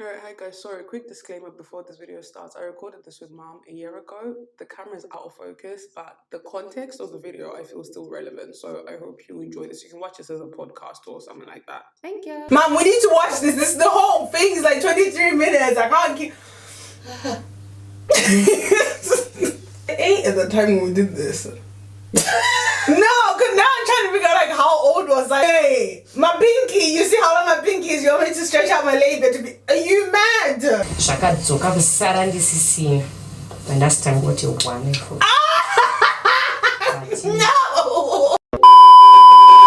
Alright, hi guys, sorry, quick disclaimer before this video starts. I recorded this with mom a year ago. The camera is out of focus, but the context of the video I feel still relevant, so I hope you enjoy this. You can watch this as a podcast or something like that. Thank you. Mom, we need to watch this. This is the whole thing. It's like 23 minutes. I can't keep... It ain't at the time when we did this. No, because now I'm trying to figure out like how old was I? Hey, my pinky, you see how long my pinky is? You want me to stretch out my labia to be... Are you mad? Shakadzoka kusara ndisisina. Understand what you want for. No!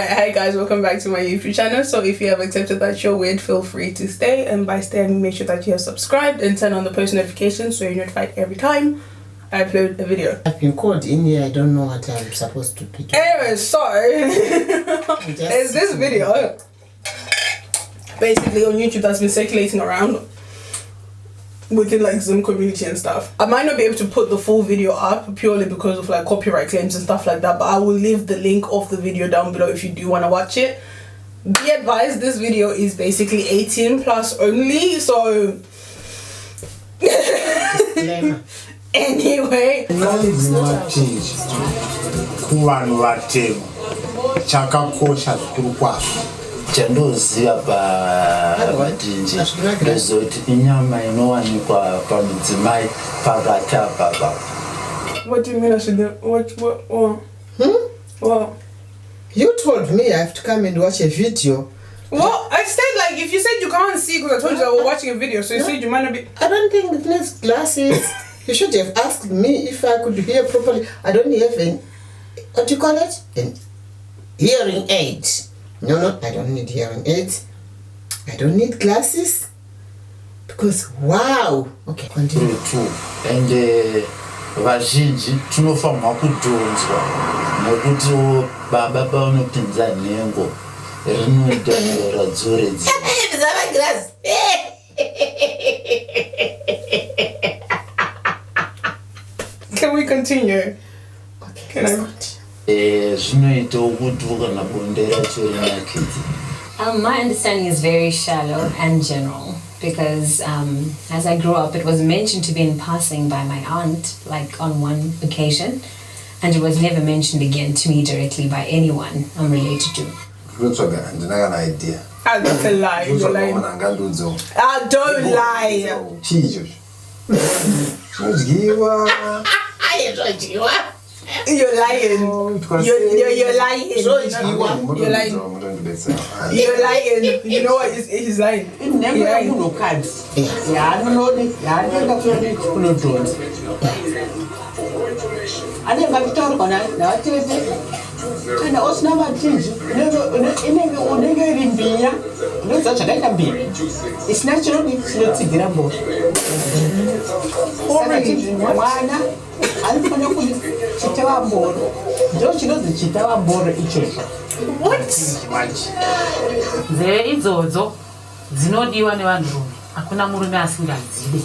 Hi guys, welcome back to my YouTube channel. So if you have accepted that you're weird, feel free to stay. And by staying, make sure that you have subscribed and turn on the post notifications so you're notified every time I upload a video. I've been called in here. I don't know what I'm supposed to be doing. Anyway, so there's this video basically on YouTube that's been circulating around within like Zoom community and stuff. I might not be able to put the full video up purely because of like copyright claims and stuff like that, but I will leave the link of the video down below if you do want to watch it. Be advised, this video is basically 18 plus only, so anyway, chandoziva Matinji rezoti inyama inowanikwa pamudzimai pakati apa. What do you mean I should do? What? What? You told me I have to come and watch a video. Well, I said like if you said you can't see because I told you I was watching a video, so you said you might not be. I don't think it needs glasses. You should have asked me if I could hear properly. I don't have an, what do you call it? An hearing aid. No, I don't need hearing aids. I don't need glasses. Because, wow. Okay, continue. And vazhinji tinofanirwa kudhonzwa nokuti baba paunopinza nhengo rinoita radzoredza. Can we continue? Okay, Can I continue? My understanding is very shallow and general because as I grew up, it was mentioned to be in passing by my aunt, like on one occasion, and it was never mentioned again to me directly by anyone I'm related to. That's a lie. You're lying. Don't lie. You're lying. You're lying. You're lying. You're lying. You know what? He's lying. He's lying. It's natural. What? Nzeve idzodzo dzinodiwa nevanhurume, hakuna murume asingadzivi.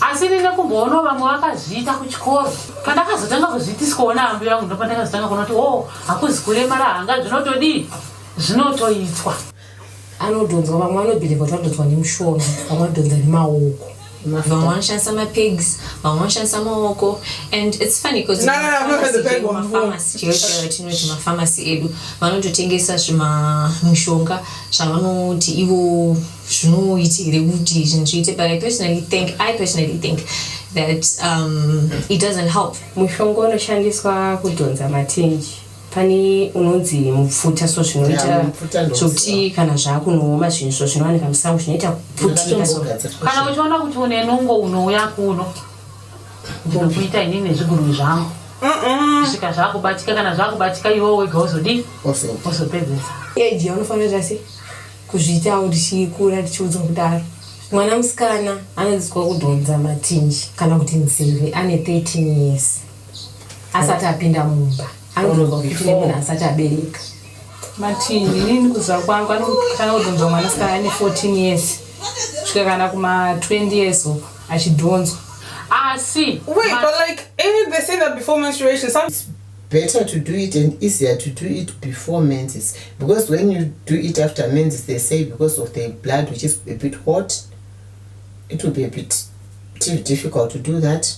Asi nine kumboona vamwe vakazviita kuchikoro. Pandakazotanga kuzviitiswaona ambi vangu ndipo pandakazotanga kuona kuti hakuzi kuremara hanga zvinotoitwa. Anodhonzwa, vamwe vanobhiliva kuti vanodhonzwa nemushona, vamwe vanodhonza nemaoko. Vamwe vanoshandisa mapigs, vamwe vanoshandisa maoko. And it's funny because tinoti mafamasi edu vanototengesa zvimushonga zvavanoti ivo zvinoitirwe kuti zvinhu zviite, but I personally think that it doesn't help. Mushonga unoshandiswa kudhonza Matinji. Pani unonzi mupfuta, so zvinoita kuti kana zvakunooma zvinhu zvinowanika musango zvinoita kuputika. So kana uchiona kuti une nungo unouya kuno ndinokuita inini nezviguru zvangu kusvika zvakubatika, kana zvakubatika iwo wega uzopedzesa. age yaunofanira sei kuzviita tichikura tichiudzwa kudaro. Mwana musikana anodzidziswa kudhonza Matinji kana kuti nzeve ane 13 years asati apinda mumba. Matinji nini kuzara kwangu anotanga kudhonzwa mwana sikana ane 14 years kusvika kana kuma 20 years achidhonzwa. Wait, but like they say that before menstruation it's better to do it and easier to do it before menses, because when you do it after menses, they say because of the blood which is a bit hot, it will be a bit too difficult to do that.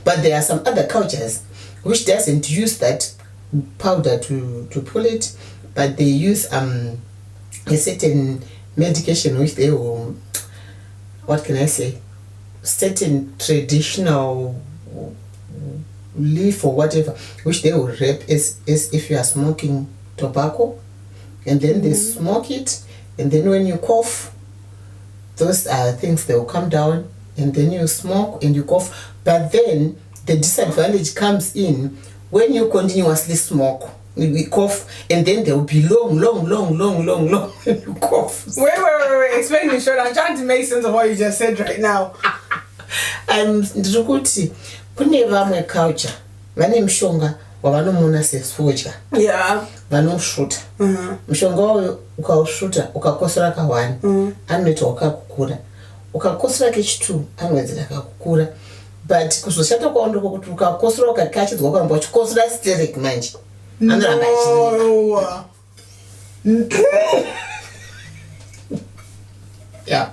But there are some other cultures which doesn't use that powder to pull it, but they use a certain medication which they will, what can I say, certain traditional leaf or whatever, which they will wrap as if you are smoking tobacco, and then they smoke it, and then when you cough, those are things that will come down, and then you smoke and you cough. But then the disadvantage comes in when you continuously smoke, you cough, and then there will be long and you cough. Wait. Explain this short. I'm trying to make sense of what you just said right now. Ndikuti kune vamwe culture vane mushonga wavanomona sefodya. Yeah. Vanosvuta. Mushonga wayo ukausvuta ukakosora ka1 anoita wakakukura. Ukakosora kechi2 anowedzera kakukura. But kuzoshata kwaondo kuti ukakosora ukakachidzwa kwamba uchikosora steric manje. Anoramba achireba. Yeah.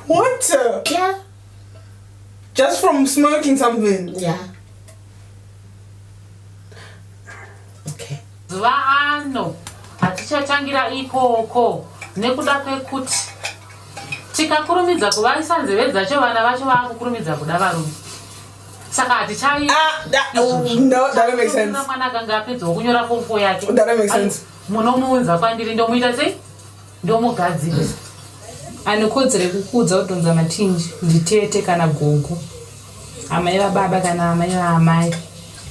What? Yeah. Just from smoking something? Yeah. Okay. Vano hatichatangira ikoko nekuda kwekuti tikakurumidza kuvaisa nzeve dzacho vana vacho vakukurumidza kuda varume. Saka hatichai no, that don't make sense. Mwana akanga apedza kunyora fofo yake. That don't make sense. Munomuunza kwandiri ndomuita sei? Ndomugadzirisa. Anokodzere kukudza kudhonza matinji nditete kana gogo, amai vababa kana amai vaamai.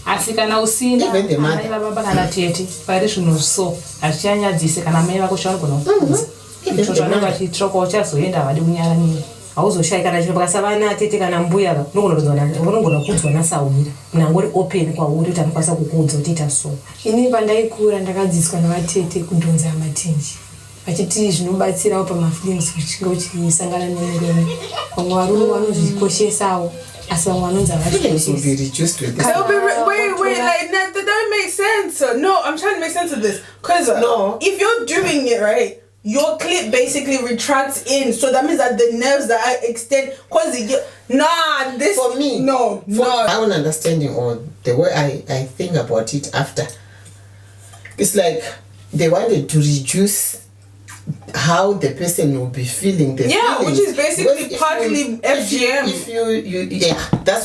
Asi kana usina amai vababa kana tete pari zvinhu so hazvichanyadzise kana amai vako chavanogona kukudza. Mtoto anenge achitroka uchazoenda havadi kunyaranira. Hauzoshai kana chino pakasa vana tete kana mbuya vanogona kukudzwa nasawira. Munangori open kwauri kuti anokwanisa kukudza utiita so. Ini pandaikura ndakadzidziswa navatete kudhonza matinji. Vachiti zvinobatsirawo pamafilings uchinge uchisangana nemurume. Vamwe varume vanozvikoshesawo asi vamwe vanonzi havazvikoshesi. Wait, like that don't make sense. No, I'm trying to make sense of this. Because if you're doing it right, your clip basically retracts in, so that means that the nerves that I extend, this for me, no. My own understanding or the way I think about it after, it's like they wanted to reduce how the person will be feeling the feelings. Which is basically partly FGM. If you that's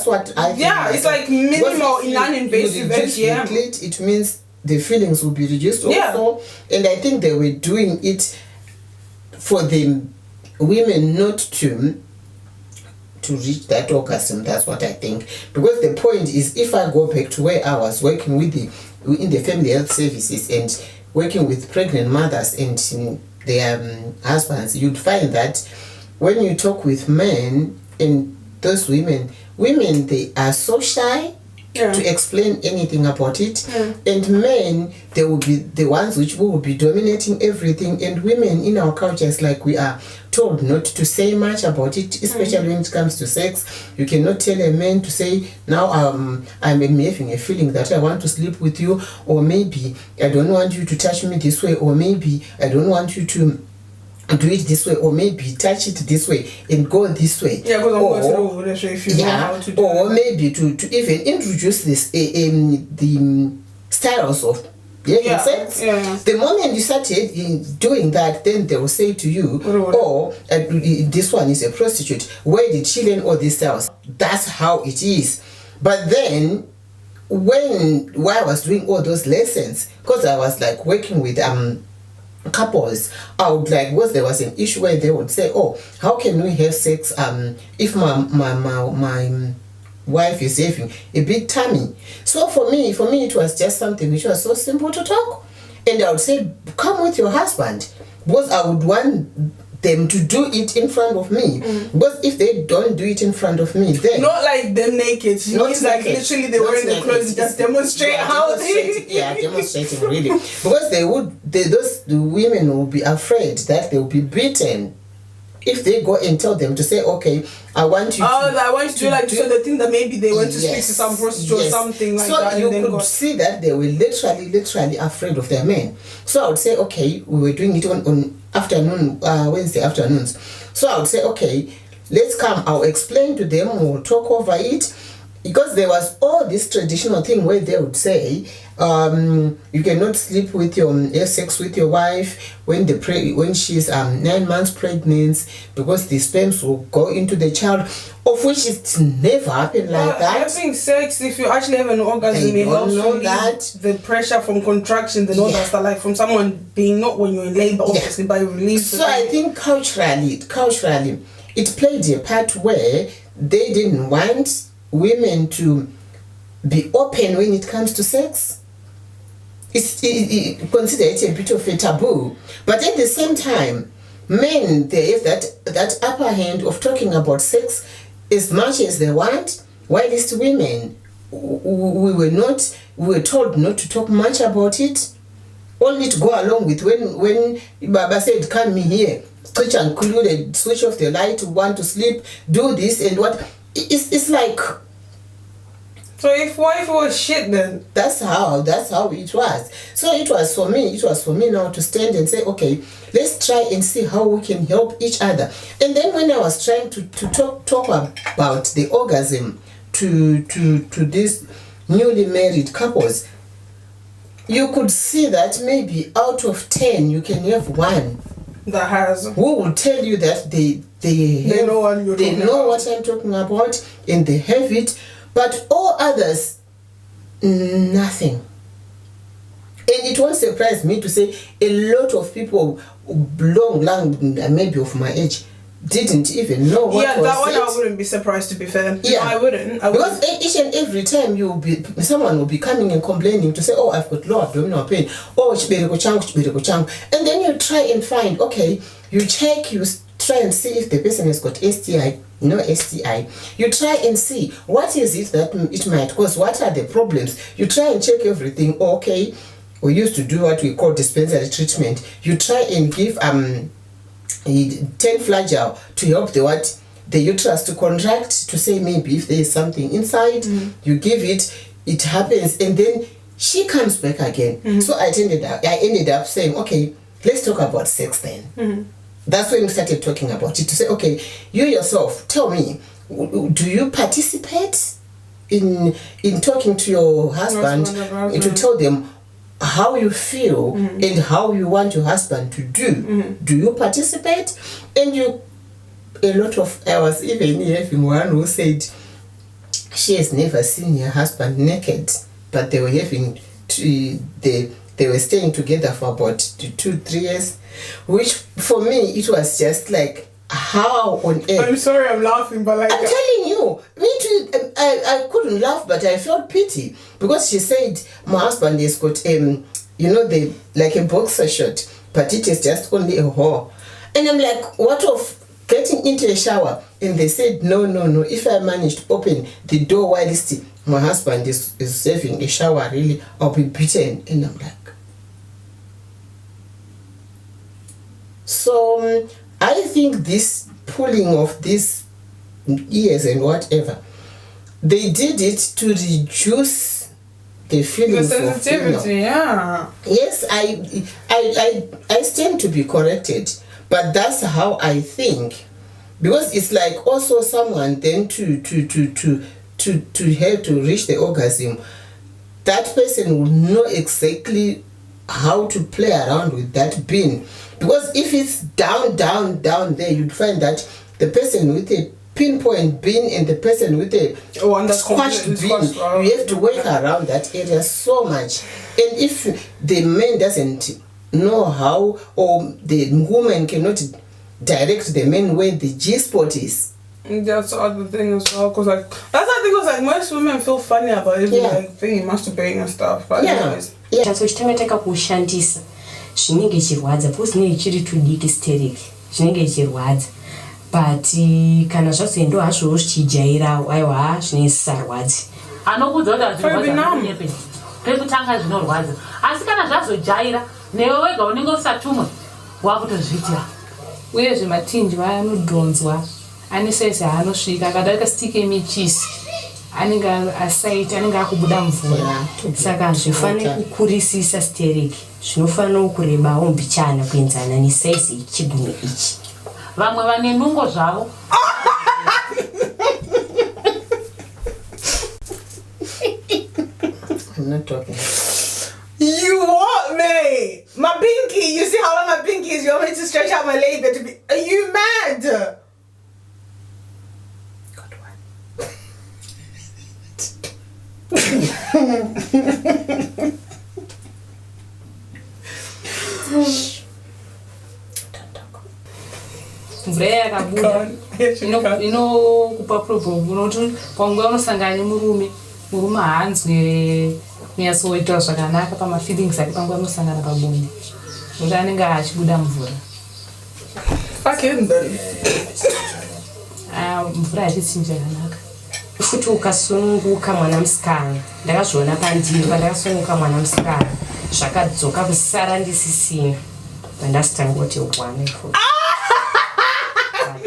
what I think. Yeah, it's like minimal non-invasive FGM. It means the feelings will be reduced also. And I think they were doing it for the women not to reach that orgasm. That's what I think. Because the point is, if I go back to where I was working in the family health services and working with pregnant mothers and their husbands, you'd find that when you talk with men and those women, they are so shy to explain anything about it, and men, they will be the ones which will be dominating everything, and women in our cultures, like, we are told not to say much about it, especially when it comes to sex. You cannot tell a man to say, now I'm having a feeling that I want to sleep with you, or maybe I don't want you to touch me this way, or maybe I don't want you to do it this way, or maybe touch it this way and go this way. Yeah, because I'm going to know if you know how to do or maybe to even introduce this the styles of sex. The moment you started doing that, then they will say to you, this one is a prostitute. Where did she learn all these styles? That's how it is. But then while I was doing all those lessons, because I was like working with couples, I would like, because there was an issue where they would say, how can we have sex if my wife is having a big tummy? So for me it was just something which was so simple to talk, and I would say, come with your husband, because I would want them to do it in front of me, because if they don't do it in front of me, then not like them naked, not means like literally they wearing the clothes, just demonstrate how they demonstrating really, because the women will be afraid that they will be beaten if they go and tell them to say, okay, I want you I want you to do like so the thing that maybe they went to speak to some prostitute or something like that. So you could see that they were literally afraid of their men. So I would say, okay, we were doing it on afternoon, Wednesday afternoons. So I would say, okay, let's come. I'll explain to them. We'll talk over it. Because there was all this traditional thing where they would say, you cannot sleep with have sex with your wife when she's 9 months pregnant, because the sperms will go into the child, of which it's never happened like that. Having sex, if you actually have an orgasm, it helps relieve the pressure from contractions and all that stuff, like from someone being not when you're in labor, obviously, but it relieves. So I think culturally, it played a part where they didn't want women to be open when it comes to sex. It's considered it a bit of a taboo, but at the same time, men, they have that upper hand of talking about sex as much as they want, whilst women, we were told not to talk much about it, only to go along with when Baba said, come here, switch and included, switch off the light, want to sleep, do this and what. It's like, so if wife was shit, then that's how it was. So it was for me now to stand and say, okay, let's try and see how we can help each other. And then when I was trying to talk about the orgasm to these newly married couples, you could see that maybe out of 10 you can have one that has who will tell you that they know what I'm talking about and they have it, but all others, nothing. And it won't surprise me to say a lot of people long, maybe of my age, didn't even know what was that one it. I wouldn't be surprised, to be fair. Yeah, no, I wouldn't. Because each and every time someone will be coming and complaining to say, oh, I've got low abdominal pain, oh, chibereko changu, and then you try and find, okay, you check, you try and see if the person has got STI, no STI. You try and see what is it that it might cause, what are the problems. You try and check everything. Okay, we used to do what we call dispensary treatment. You try and give 10 flagell to help the uterus to contract, to say maybe if there is something inside, you give it happens, and then she comes back again. So I ended up saying, okay, let's talk about sex then. That's when we started talking about it, to say, okay, you yourself, tell me, do you participate in talking to your husband to tell them how you feel and how you want your husband to do? Do you participate? And I was even having one who said she has never seen her husband naked, but they were having they were staying together for about 2-3 years, which for me it was just like, how on earth? I'm sorry, I'm laughing, but like, I'm telling you, me too. I couldn't laugh, but I felt pity, because she said my husband has got like a boxer short, but it is just only a whore. And I'm like, what of getting into a shower? And they said, no, if I manage to open the door whilst my husband is having a shower, really, I'll be beaten. And I'm like, so I think this pulling of these ears and whatever, they did it to reduce the feelings, the sensitivity. Yes, I stand to be corrected, but that's how I think, because it's like also someone then to have to reach the orgasm, that person will know exactly how to play around with that bin. Because if it's down there, you'd find that the person with a pinpoint bin and the person with a squashed bin, you have to work around that area so much. And if the man doesn't know how, or the woman cannot direct the man where the G-spot is, that's the other thing as well, because like that's the thing, because like most women feel funny about it, like being masturbating and stuff. But anyways, so chitamateka kushandisa zvinenge chirwadza, because zvinenge chiri tudiki stereki, zvinenge chirwadza, but kana zvazoendo hazvo zvichijaira, aiwa zvinenge zvisarwadzi. Anokudza kuti hazvirwadza pekutanga zvinorwadza, asi kana zvazojaira newe wega unenge usatumwa wakutozviitira. Uyezve Matinji vanodhonzwa, anesese haanosvika akadarika stike yemichisi anenge asaiti anenge akubuda mvura saka zvifane kukurisisa stereki zvinofanira kurebawo mbichana kuenzana nesaizi yechigumwe ichi vamwe vane nungo zvavo I'm not talking. You want me? My pinky, you see how long my pinky is? You want me to stretch out my labia to be... Are you mad? God, what? mvura yakabuda inokupa problem unoti panguva unosangana nemurume haanzwi nyatsoita zvakanaka pamafeelings ake panguva unosangana pabonde nokuti anenge achibuda mvura mvura yachitsinja yakanaka futi ukasununguka mwana musikana ndakazviona pandiri pandakasununguka mwana musikana zvakadzoka kusara ndisisina pandasitangoti wane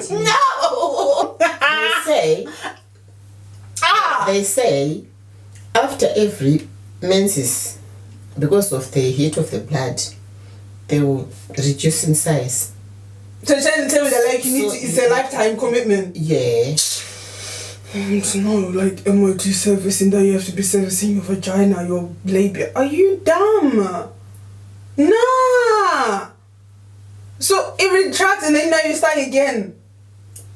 No! They say after every menses, because of the heat of the blood, they will reduce in size. So you're trying to tell me that like you need to, it's a lifetime commitment? Yeah. It's not like MOT servicing that you have to be servicing your vagina, your labia. Are you dumb? Nah! So it retracts and then now you start again.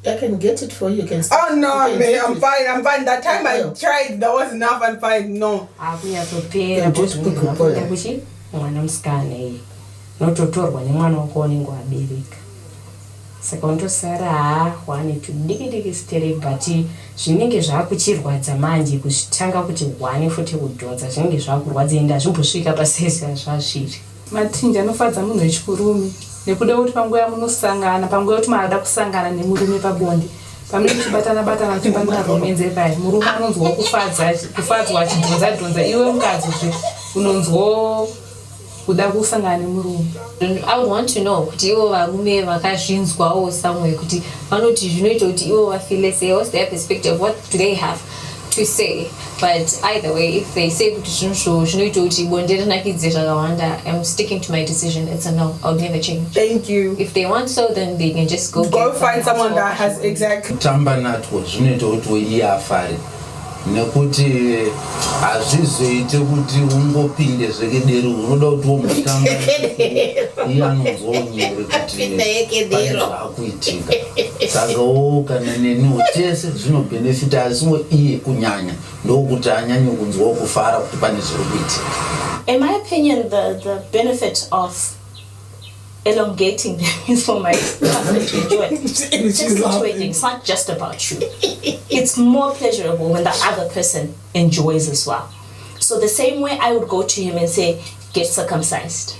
I can get it for you. You can. Oh no, man, I'm fine. I'm fine. That time I tried, that was enough. I'm fine. No. mwana musikana iyi nototorwa nemwana wako unenge wabereka saka untosara wane tudiki stere but zvinenge zvakuchirwadza manje kuzvitanga kuti wane futi kudhodza zvinenge zvakurwadza enda zvimbosvika pasese zvazviri Matinji anofadza munhu wechikurume nekuda kuti panguva yamunosangana panguva kuti maada kusangana nemurume pabonde pamunenge muchibatana tipangira romenze paya murume anonzwa kufadzwa achidhonza iwe mukadzi unonzwa kuda kusangana nemurume. I would want to know kuti ivo varume vakazvinzwawo somewhere kuti vanoti zvinoita kuti ivo vafeel say what's their perspective, what do they have to say, but either way if they say kuti zvinhu zvinoita kuti bonde rinakidze zvakawanda, I'm sticking to my decision. It's a no. I'll never change. Thank you. If they want so, then they can just go find someone that has exactly kutamba natwo zvinoita kuti weyi afare nekuti hazvizoite kuti ungopinde zvekedero unoda kuti womutamba iye anonzwa unyore kuti pane zvaakuitika sakawo kana neniwo tese zvinobhenefita asiwo iye kunyanya ndokuti anyanye kunzwawo kufara kuti pane zviri kuitika. In my opinion, the benefit of elongating them is for my partner to enjoy. It's not just about you. It's more pleasurable when the other person enjoys as well. So the same way I would go to him and say, get circumcised,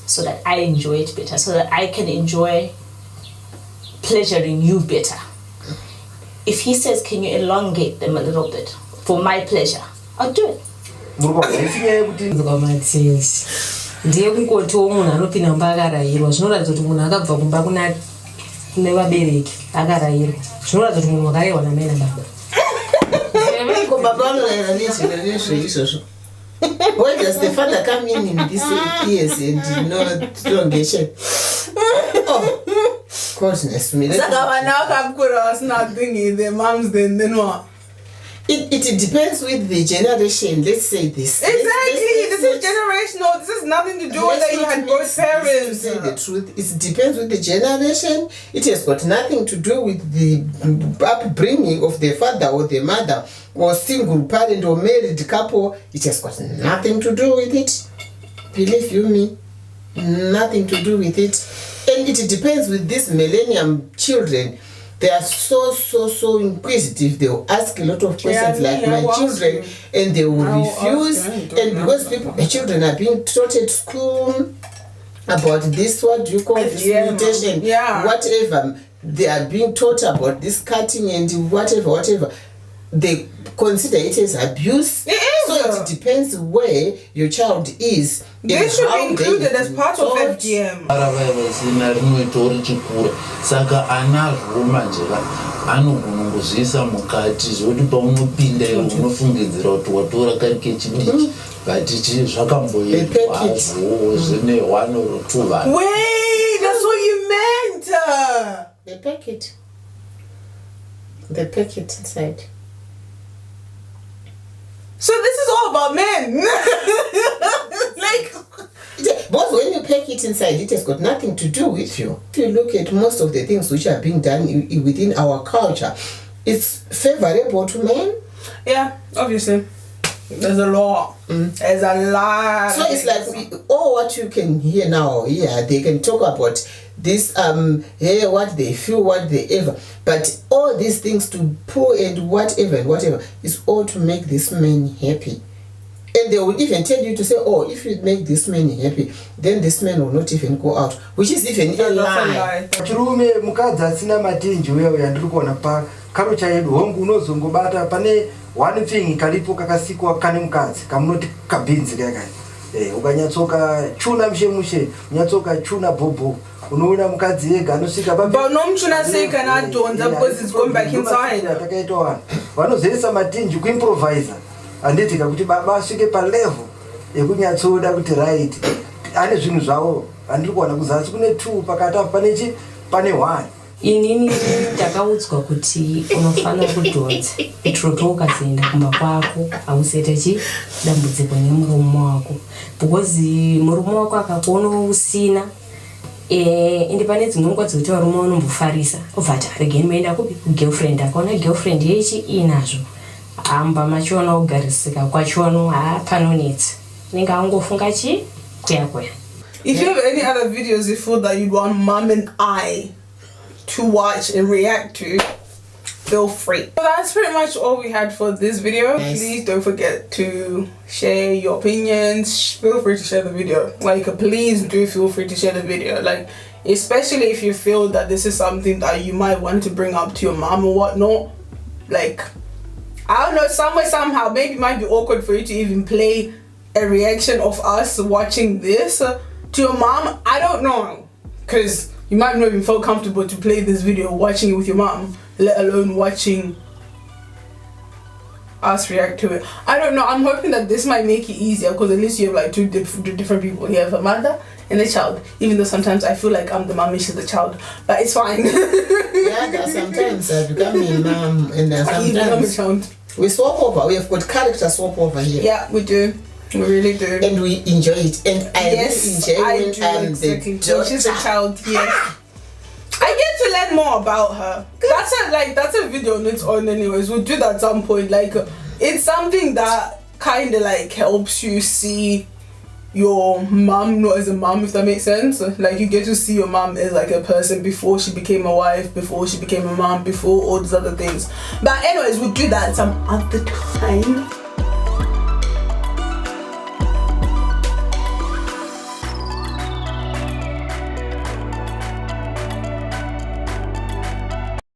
so that I enjoy it better, so that I can enjoy pleasuring you better. If he says, can you elongate them a little bit for my pleasure, I'll do it. ndiye kungotiwo munhu anopinda mumba akarayirwa zvinoratidza kuti munhu akabva kumba kune vabereki akarayirwa zvinoratidza kuti munhu wakarayirwa namai nababa. Baba vanorayira nezvo izvozvo. Why does the father come in this years and no elongation? Oh, goodness me. Saka vana vakakura vasina thingi, their moms then what? It depends with the generation. Let's say this. Exactly. This is generational. This has nothing to do with that you had both parents. To say the truth, it depends with the generation. It has got nothing to do with the upbringing of the father or the mother or single parent or married couple. It has got nothing to do with it. Believe you me, nothing to do with it. And it depends with these millennium children. They are so inquisitive. They will ask a lot of questions like my children, and they will refuse. And because the children are being taught at school about this, what do you call this mutation, whatever, they are being taught about this cutting and whatever, they consider it as abuse. It is. So it depends where your child is. This should be included as part of FGM. Varavasina rinoitori chikura saka anazvo manje anogona kuzviisa mukati zvoti paunopinda unofungidzira kuti watora kari kechidiki but zvakamboitwa zvine 1 or 2 vanhu. Wait, that's what you meant. They pack it. They pack it inside. So this is all about men. Like, but when you pack it inside, it has got nothing to do with you. If you look at most of the things which are being done within our culture, it's favorable to men. Yeah, obviously. There's a lot. There's a lot. So it's like all what you can hear now. Yeah, they can talk about this what they feel, what they ever, but all these things to pull and whatever is all to make this man happy. And they will even tell you to say, oh, if you make this man happy, then this man will not even go out, which is even a lie. Chirume mukadzi asina matinji uya ndiri kuona pa karocha yedu hongu unozongobata pane one thing kalipo kakasikwa kane mukadzi kamunoti kabinzi kaka ukanyatsoka chuna mushe unyatsoka chuna bobo unoona mukadzi yega anosvika but no mchuna seka na donza because it's going back inside. Takaita vanhu vanozoisa matinji kuimproviser anditika kuti baba asvike palevel yekunyatsoda kuti right ane zvinhu zvavo andiri kuona kuzasi kune 2 pakati pane 1. Inini takaudzwa kuti unofanira kudhonza kuitira ukazoenda kumba kwako ausaita dambudziko nemurume wako because murume wako akakuona usina ende pane dzimwe nguva dzekuti varume vanombofarisa obva ati aregeni maenda kupi kugirlfriend akaona girlfriend yechi inazvo amba machiona kugarisika kwachono hapanonetsa inenge angofunga chi kuyakuya. If you have any other videos you feel that you'd want Mom and I to watch and react to, feel free. So that's pretty much all we had for this video. Nice. Please don't forget to share your opinions. Feel free to share the video. Like, please do feel free to share the video. Like, especially if you feel that this is something that you might want to bring up to your mom or whatnot. Like, I don't know, somewhere, somehow, maybe it might be awkward for you to even play a reaction of us watching this to your mom. I don't know, because you might not even feel comfortable to play this video watching it with your mom, let alone watching us react to it. I don't know, I'm hoping that this might make it easier, because at least you have like two different people. You have a mother and a child, even though sometimes I feel like I'm the mom and she's the child, but it's fine. Yeah, there are sometimes I become a mom and there are sometimes we swap over. We have got character swap over here. Yeah, we do. We really do. And we enjoy it. And I really enjoy when I'm exactly. the daughter. She's a child, yes. I get to learn more about her. That's a video on its own anyways. We'll do that at some point. Like, it's something that kind of like helps you see your mom not as a mom, if that makes sense. Like, you get to see your mom as like a person before she became a wife, before she became a mom, before all these other things. But anyways, we'll do that some other time.